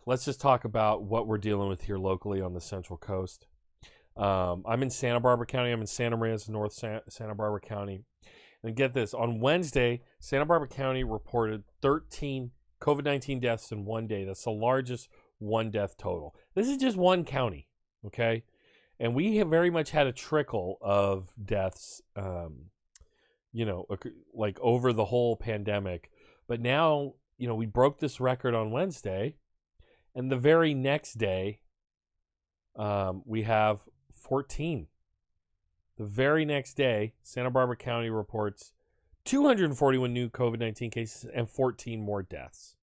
let's just talk about what we're dealing with here locally on the Central Coast. I'm in Santa Barbara County. I'm in Santa Maria, North Santa Barbara County. And get this, on Wednesday, Santa Barbara County reported 13 COVID-19 deaths in one day. That's the largest one death total. This is just one county, okay? And we have very much had a trickle of deaths, like over the whole pandemic. But now, we broke this record on Wednesday, and the very next day, we have 14. The very next day, Santa Barbara County reports 241 new COVID-19 cases and 14 more deaths.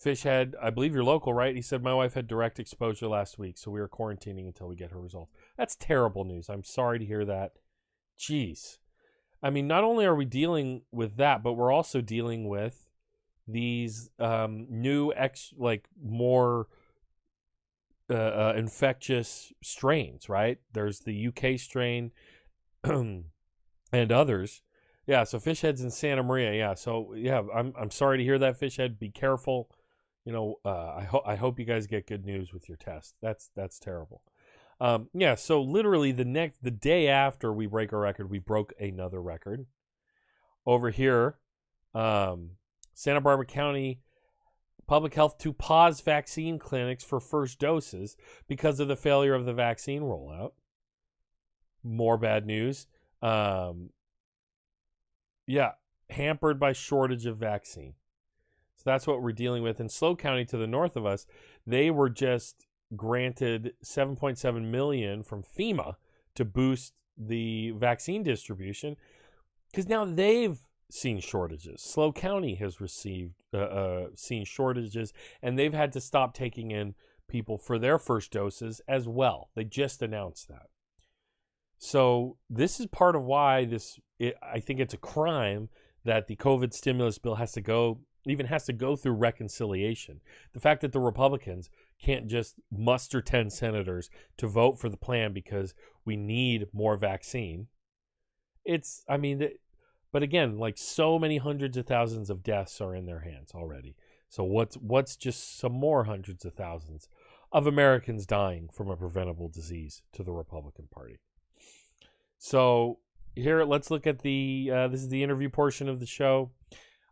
Fishhead, I believe you're local, right? He said, my wife had direct exposure last week, so we are quarantining until we get her results. That's terrible news. I'm sorry to hear that. Jeez. I mean, not only are we dealing with that, but we're also dealing with these new, more infectious strains, right? There's the UK strain and others. Yeah, so Fishhead's in Santa Maria. Yeah, so yeah, I'm sorry to hear that, Fishhead. Be careful. I hope you guys get good news with your test. That's terrible. Yeah, so literally the day after we break a record, we broke another record. Over here, Santa Barbara County Public Health to pause vaccine clinics for first doses because of the failure of the vaccine rollout. More bad news. Hampered by shortage of vaccine. So that's what we're dealing with. In SLO County to the north of us, they were just granted $7.7 million from FEMA to boost the vaccine distribution because now they've seen shortages. SLO County has received seen shortages, and they've had to stop taking in people for their first doses as well. They just announced that. So this is part of why I think it's a crime that the COVID stimulus bill has to go through reconciliation. The fact that the Republicans can't just muster 10 senators to vote for the plan because we need more vaccine. But again, like so many hundreds of thousands of deaths are in their hands already. So what's just some more hundreds of thousands of Americans dying from a preventable disease to the Republican Party? So here, let's look at this is the interview portion of the show.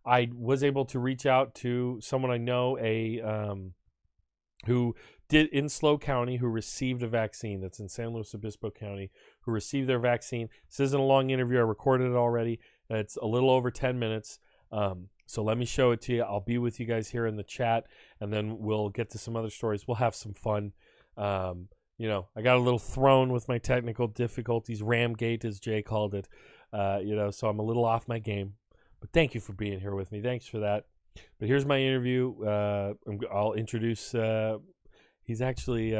I was able to reach out to someone I know, who did in SLO County, who received a vaccine. That's in San Luis Obispo County, who received their vaccine. This isn't a long interview. I recorded it already. It's a little over 10 minutes. So let me show it to you. I'll be with you guys here in the chat, and then we'll get to some other stories. We'll have some fun. I got a little thrown with my technical difficulties, Ramgate, as Jay called it. So I'm a little off my game. But thank you for being here with me. Thanks for that. But here's my interview. I'll introduce. He's actually,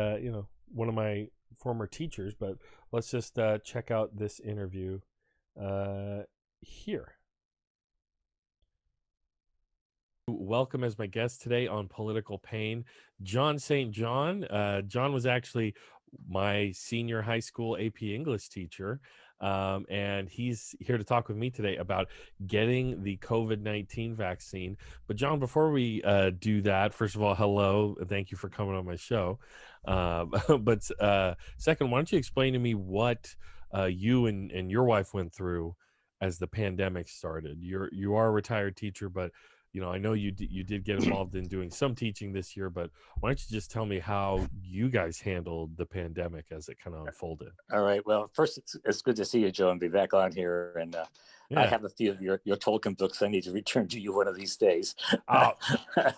one of my former teachers. But let's just check out this interview here. Welcome as my guest today on Political Pain, John St. John. John was actually my senior high school AP English teacher. And he's here to talk with me today about getting the COVID-19 vaccine. But John, before we do that, first of all, hello. Thank you for coming on my show. But second, why don't you explain to me what you and your wife went through as the pandemic started? You are a retired teacher, but I know you did get involved in doing some teaching this year, but why don't you just tell me how you guys handled the pandemic as it kind of unfolded? All right. Well, first, it's good to see you, Joe, and be back on here. And I have a few of your Tolkien books I need to return to you one of these days. Oh,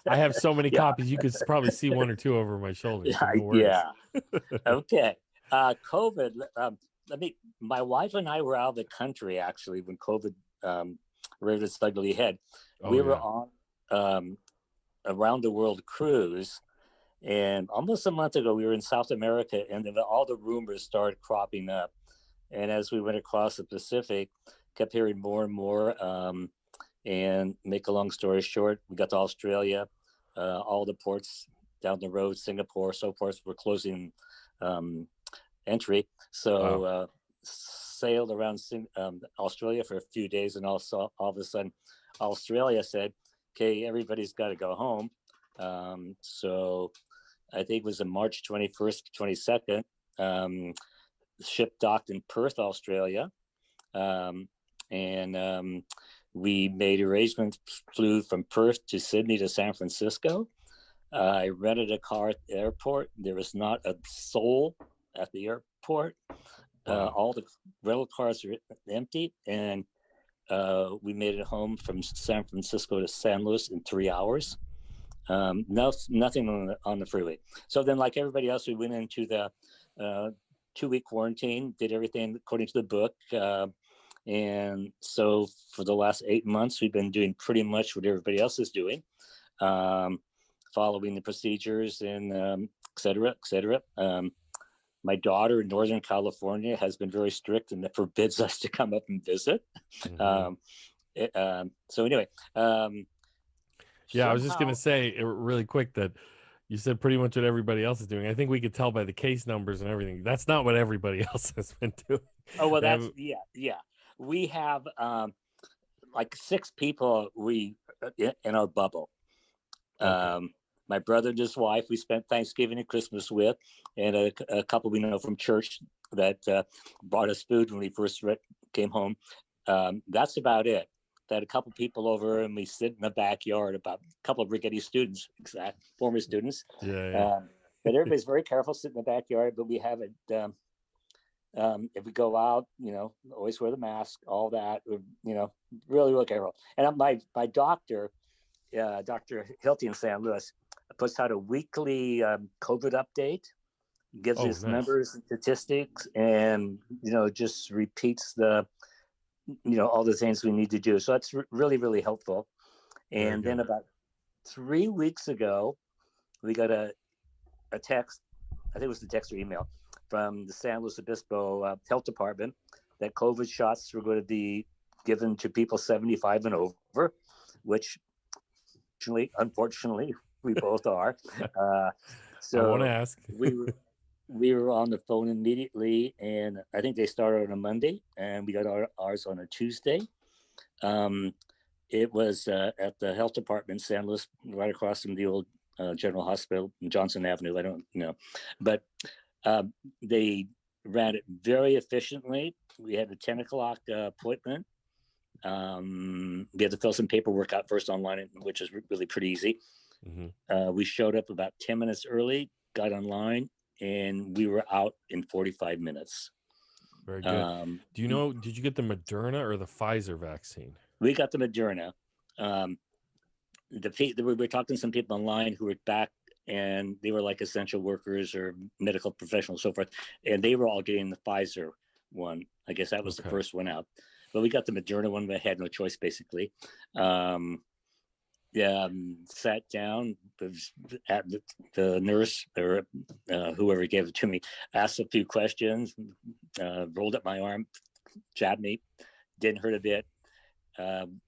I have so many copies. You could probably see one or two over my shoulder. So no worries. Okay. COVID. My wife and I were out of the country, actually, when COVID reared its ugly head. We were on a round the world cruise, and almost a month ago we were in South America, and then all the rumors started cropping up. And as we went across the Pacific, kept hearing more and more. And make a long story short, we got to Australia. All the ports down the road, Singapore, so forth, were closing entry. So sailed around Australia for a few days, and also all of a sudden Australia said, okay, everybody's got to go home. So I think it was on March 21st, 22nd. The ship docked in Perth, Australia. And we made arrangements, flew from Perth to Sydney to San Francisco. I rented a car at the airport. There was not a soul at the airport. All the rental cars are empty, and we made it home from San Francisco to San Luis in 3 hours. Nothing on the freeway. So then, like everybody else, we went into the 2-week quarantine, did everything according to the book. And so for the last 8 months, we've been doing pretty much what everybody else is doing, following the procedures and et cetera, et cetera. My daughter in Northern California has been very strict and forbids us to come up and visit. So anyway, yeah, I was just going to say really quick that you said pretty much what everybody else is doing. I think we could tell by the case numbers and everything. That's not what everybody else has been doing. Oh, well, yeah. We have like 6 people in our bubble. Okay. My brother and his wife, we spent Thanksgiving and Christmas with, and a couple we know from church that brought us food when we first came home. That's about it. Had a couple people over, and we sit in the backyard, about a couple of rickety students, former students. Yeah. But everybody's very careful sitting in the backyard, but we have it. If we go out, always wear the mask, all that, really, really careful. And my doctor, Dr. Hilty in San Luis, puts out a weekly COVID update, gives us numbers and statistics, and, just repeats all the things we need to do. So that's really, really helpful. And then about 3 weeks ago, we got a text, I think it was the text or email, from the San Luis Obispo Health Department that COVID shots were going to be given to people 75 and over, which unfortunately we both are. So I want to ask. we were on the phone immediately, and I think they started on a Monday, and we got ours on a Tuesday. It was at the health department, San Luis, right across from the old General Hospital, Johnson Avenue. I don't know, but they ran it very efficiently. We had a 10 o'clock appointment. We had to fill some paperwork out first online, which is really pretty easy. We showed up about 10 minutes early, got online, and we were out in 45 minutes. Very good. Do you know, did you get the Moderna or the Pfizer vaccine? We got the Moderna. We were talking to some people online who were back, and they were like essential workers or medical professionals, so forth. And they were all getting the Pfizer one. I guess that was the first one out. But we got the Moderna one, but I had no choice, basically. Sat down, at the nurse or whoever gave it to me, asked a few questions, rolled up my arm, jabbed me, didn't hurt a bit.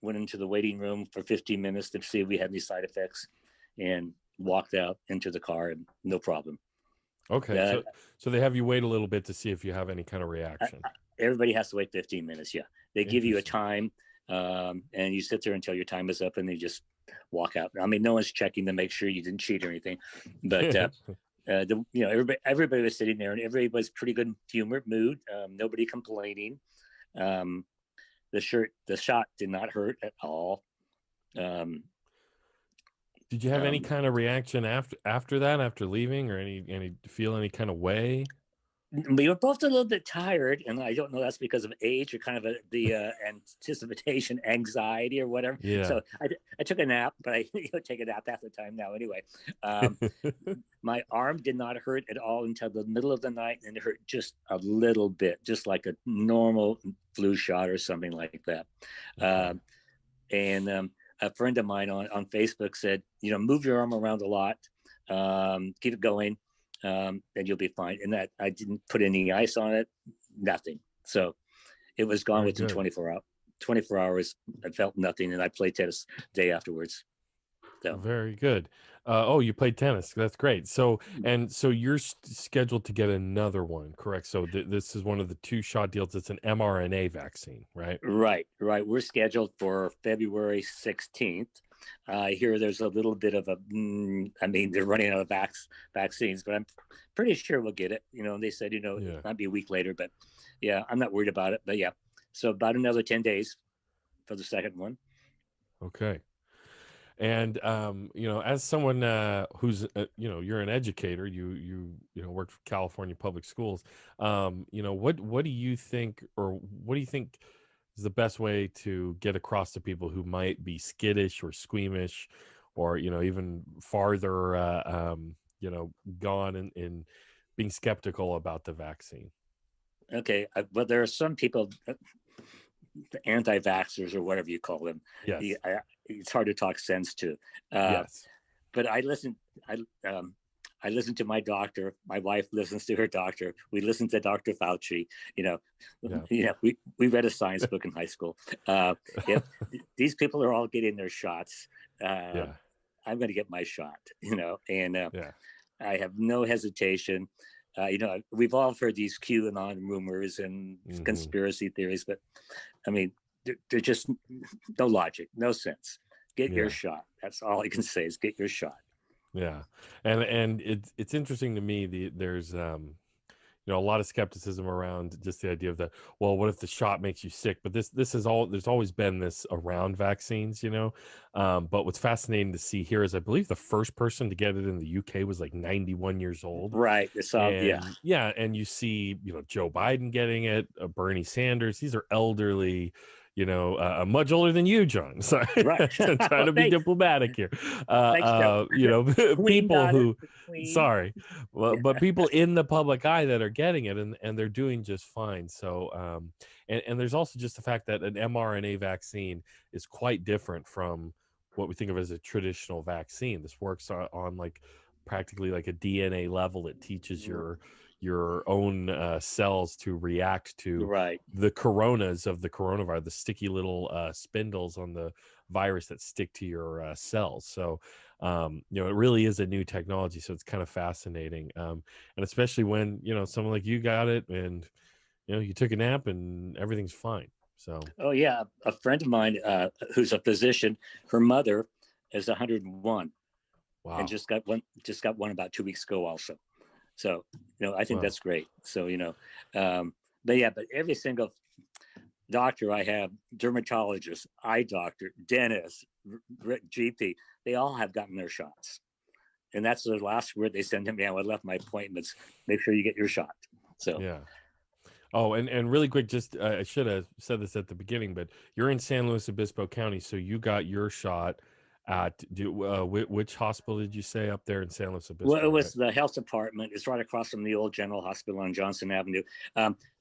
Went into the waiting room for 15 minutes to see if we had any side effects, and walked out into the car, and no problem. Okay, so they have you wait a little bit to see if you have any kind of reaction. Everybody has to wait 15 minutes. Yeah, they give you a time, and you sit there until your time is up, and they just walk out. I mean, no one's checking to make sure you didn't cheat or anything, but everybody was sitting there, and everybody was pretty good mood. Nobody complaining. The shot did not hurt at all. Did you have any kind of reaction after that, after leaving, or feel any kind of way? We were both a little bit tired, and I don't know, that's because of age or kind of the anticipation anxiety or whatever. Yeah. So I took a nap, but I take a nap half the time now anyway. My arm did not hurt at all until the middle of the night, and it hurt just a little bit, just like a normal flu shot or something like that. And a friend of mine on Facebook said, move your arm around a lot, keep it going. And you'll be fine. And that I didn't put any ice on it, nothing. So it was gone within 24 hours. I felt nothing, and I played tennis the day afterwards. So. Very good. You played tennis. That's great. So you're scheduled to get another one, correct? So this is one of the 2-shot deals. It's an mRNA vaccine, right? Right. We're scheduled for February 16th. I hear there's a little bit of a, I mean, they're running out of vaccines, but I'm pretty sure we'll get it. They said, Yeah. it might be a week later, but yeah, I'm not worried about it. But yeah, so about another 10 days for the second one. Okay. And as someone who's you're an educator, you work for California Public Schools. What do you think, or what do you think is the best way to get across to people who might be skittish or squeamish, or even farther gone in being skeptical about the vaccine? Okay, but there are some people, the anti-vaxxers or whatever you call them. Yes. It's hard to talk sense to. Yes. But I listen. I listen to my doctor. My wife listens to her doctor. We listen to Dr. Fauci. Yeah. We read a science book in high school. If these people are all getting their shots, Yeah. I'm going to get my shot. And Yeah. I have no hesitation. We've all heard these QAnon rumors and conspiracy theories, but I mean, they're just no logic, no sense. Get your shot. That's all I can say is get your shot. Yeah, and it's interesting to me. There's a lot of skepticism around just the idea of that. Well, what if the shot makes you sick? But this is all. There's always been this around vaccines, But what's fascinating to see here is I believe the first person to get it in the UK was like 91 years old. Right. It's yeah, and you see Joe Biden getting it, Bernie Sanders. These are elderly. Much older than you, John. Sorry, right. I'm trying to be diplomatic here. People who, sorry, well, but people in the public eye that are getting it, and they're doing just fine. So, and there's also just the fact that an mRNA vaccine is quite different from what we think of as a traditional vaccine. This works on like practically like a DNA level. It teaches your own cells to react to the coronas of the coronavirus, the sticky little spindles on the virus that stick to your cells. So, it really is a new technology. So it's kind of fascinating. And especially when, someone like you got it and, you took a nap and everything's fine. So. Oh yeah. A friend of mine who's a physician, her mother is 101. Wow. And just got one about 2 weeks ago also. So, I think that's great. So, but every single doctor I have, dermatologist, eye doctor, dentist, GP, they all have gotten their shots. And that's the last word they send to me. I left my appointments. Make sure you get your shot. So, yeah. Oh, and really quick, just I should have said this at the beginning, but you're in San Luis Obispo County, so you got your shot at which hospital did you say up there in San Luis Obispo? Well, it was the health department. It's right across from the old General Hospital on Johnson Avenue.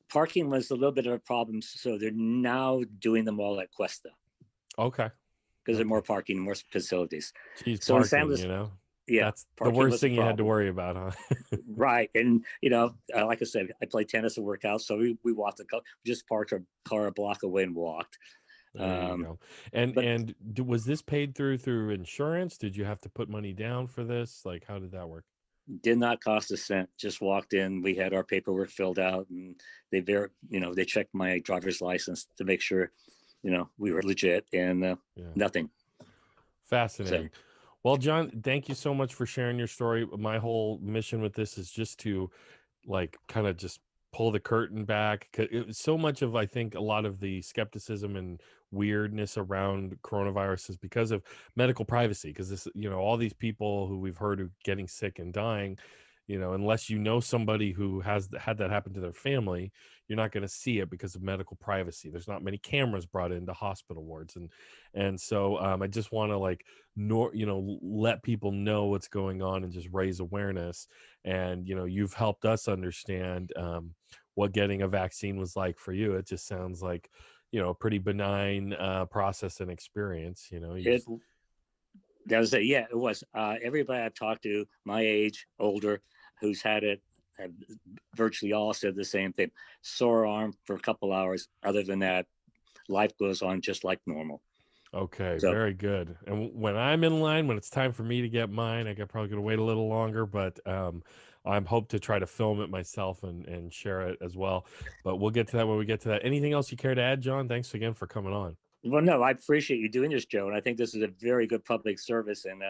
Parking was a little bit of a problem, so they're now doing them all at Cuesta. Okay. Because there's more parking, more facilities. Jeez, so parking, in San Luis, yeah, that's the worst thing you had to worry about, huh? Right, and like I said, I play tennis and work out, so we walked just parked our car a block away and walked. There you go. And was this paid through insurance? Did you have to put money down for this? Like, how did that work? Did not cost a cent. Just walked in. We had our paperwork filled out, and they checked my driver's license to make sure, we were legit, and nothing. Fascinating. So, well, John, thank you so much for sharing your story. My whole mission with this is just to, like, kind of just pull the curtain back. It was so much of, I think, a lot of the skepticism and weirdness around coronavirus is because of medical privacy. Because this, all these people who we've heard are getting sick and dying, unless you know somebody who has had that happen to their family, you're not going to see it because of medical privacy. There's not many cameras brought into hospital wards, and so I just want to let people know what's going on and just raise awareness. And you've helped us understand what getting a vaccine was like for you. It just sounds like a pretty benign process and experience. That was it. Yeah, it was. Everybody I've talked to, my age, older, who's had it, virtually all said the same thing. Sore arm for a couple hours. Other than that, life goes on just like normal. Okay, so, very good. And when I'm in line, when it's time for me to get mine, I probably going to wait a little longer, but I'm hope to try to film it myself and share it as well. But we'll get to that when we get to that. Anything else you care to add, John? Thanks again for coming on. Well, no, I appreciate you doing this, Joe, and I think this is a very good public service. And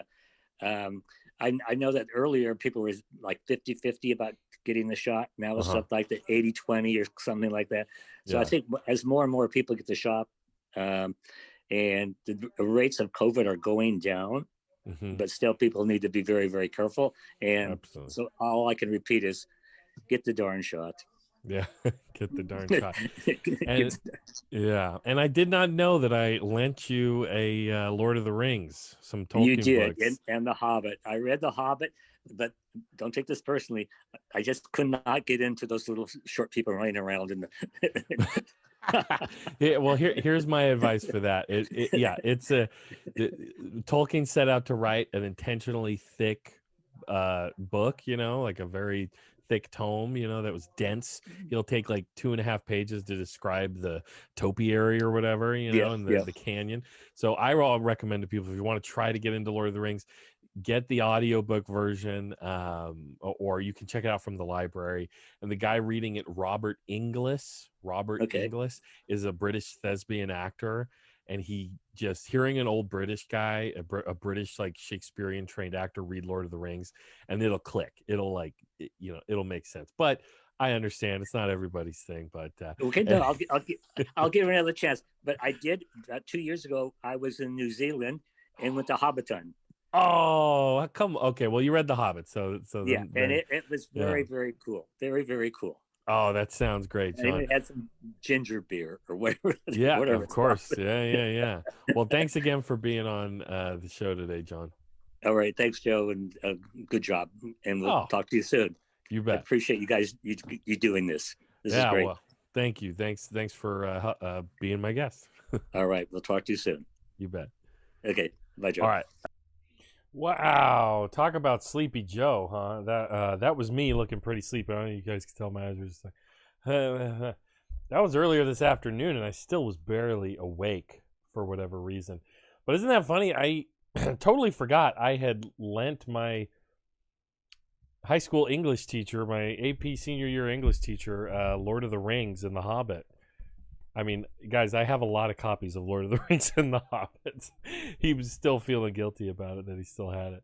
um, I know that earlier people were like 50-50 about getting the shot. Now it's Uh-huh. up like the 80-20 or something like that. So I Yeah. think as more and more people get the shot, um, and the rates of COVID are going down, Hmm. but still people need to be very, very careful. And Absolutely. so all I can repeat is get the darn shot. Yeah. Get the darn shot. And Get- yeah, and I did not know that I lent you a Lord of the Rings, some You Tolkien did, books. and The Hobbit. I read The Hobbit, but don't take this personally. I just could not get into those little short people running around in the. Yeah, well, here's my advice for that. Yeah, it's Tolkien set out to write an intentionally thick book, like a very thick tome, that was dense. He'll take like 2.5 pages to describe the topiary or whatever, Yeah, and yeah. the canyon. So I will recommend to people, if you want to try to get into Lord of the Rings, get the audiobook version, or you can check it out from the library. And the guy reading it, Robert Okay. Inglis, is a British thespian actor. And he just hearing an old British guy, a British like Shakespearean trained actor read Lord of the Rings, and it'll click. It'll it'll make sense. But I understand it's not everybody's thing. But Okay. No, I'll give it another chance. But I did 2 years ago. I was in New Zealand and went to Hobbiton. oh, come. Okay, well, you read The Hobbit, so Yeah, and then it was yeah. very, very cool. Very, very cool. Oh, that sounds great, And John. even had some ginger beer or whatever, Yeah, whatever of it's called. course. Yeah. Well, thanks again for being on the show today, John. All right, thanks, Joe, and good job. And we'll Oh, talk to you soon. you I bet. appreciate you guys you doing this. This is Yeah, great. well, thank you. Thanks for being my guest. All right, we'll talk to you soon. You bet. Okay, bye, All Joe. right. Wow, talk about Sleepy Joe, huh? That was me looking pretty sleepy. I don't know if you guys can tell my eyes were just like that was earlier this afternoon, and I still was barely awake for whatever reason. But isn't that funny? I totally forgot I had lent my high school English teacher, my AP senior year English teacher, Lord of the Rings and The Hobbit. I mean, guys, I have a lot of copies of Lord of the Rings and The Hobbit. He was still feeling guilty about it, that he still had it.